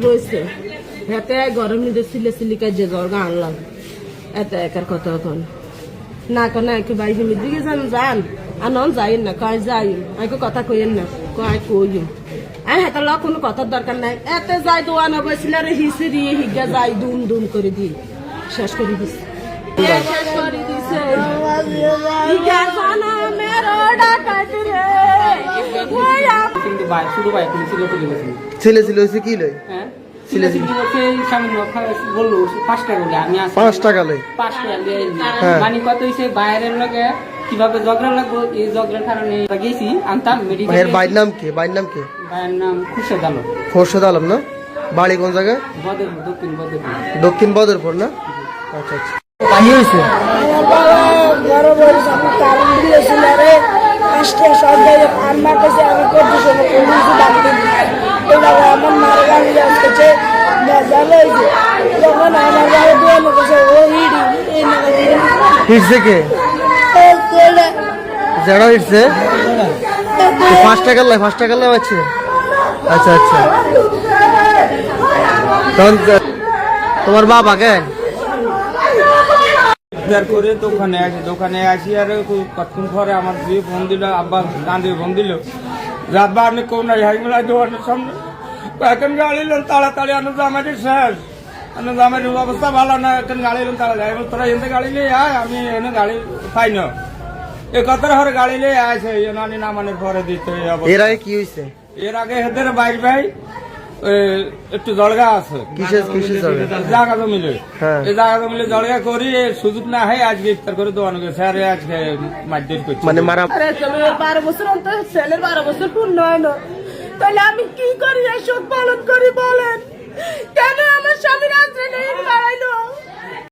রয়েছে হাতে গরম নিতে সিলে সিলিকা যে জর্গা আনলাম এত একার কথা এখন না কেন একে বাইরে দিকে যান আনন যাই না কয় যাই আইকে কথা কইেন না কয় কইম আর হাতে ল কোনো কথার দরকার নাই এত যাই দোয়ান বসছিল রে হিসিরি হিগা যাই দুম দুম করে দি শেষ করে দিছে শেষ করে দিছে হিগা জানা মেরো ডাকাত রে ওয়া কিন্তু ভাই শুধু ভাই পুলিশ ছেলে ছিল হইছে কি লই হ্যাঁ ছেলে বলছে স্বামী বললো 5 টাকা লই আমি আসি 5 টাকা লই 5 টাকা লই মানে কত হইছে বাইরের লগে কিভাবে ঝগড়া লাগবো এই ঝগড়ার কারণে গেছি আনতাম মেডিকেল ভাইয়ের বাইর নাম কি বাইর নাম কি ভাইয়ের নাম খুরশেদ আলম খোরশেদ আলম না বাড়ি কোন জায়গায় বদরপুর দক্ষিণ বদরপুর না আচ্ছা আচ্ছা পানি হইছে বড় বড় সব কারণ দিয়েছিল রে আজকে সন্ধ্যায় আমার কাছে আমি করতে শুরু করেছি ডাক্তার এটা আমার মারা গেছে আজকে মজা লইছে যখন আমার বাড়ি দিয়ে আমার কাছে ও হিড়ি এই হিটছে কে তোলে যারা হিটছে 5 টাকা লাই আছে আচ্ছা আচ্ছা তখন তোমার বাবা কেন করে দোকানে আসি আর কতক্ষণ পরে আমার দিয়ে ফোন দিল আব্বা কাঁদে ফোন দিল আব্বা আপনি কোন হাইমেলা দোকানের সামনে এখন গাড়ি এলেন তাড়াতাড়ি আনন্দ আমাদের শেষ আনন্দ আমার অবস্থা ভালো না এখন গাড়ি এলেন তাড়াতাড়ি তোরা এনে গাড়ি নিয়ে আয় আমি এনে গাড়ি পাই না এই কথার হরে গাড়ি নিয়ে আসে নানি নামানের পরে দিতে এর আগে কি হয়েছে এর আগে হেদের বাইর ভাই একটু জলগা আছে কিসের জায়গা জমিলে হ্যাঁ। এই জায়গা জমিলে জলগা করি সুযোগ না হয় আজকে ইফতার করে দোয়ানো গেছে আর আজকে মারধর করছে মানে মারা আরে তুমি 12 বছর অন্তর ছেলের 12 বছর পূর্ণ হয় না তাহলে আমি কি করি এসব পালন করি বলেন কেন আমার স্বামীর আশ্রয় নেই বাড়াইলো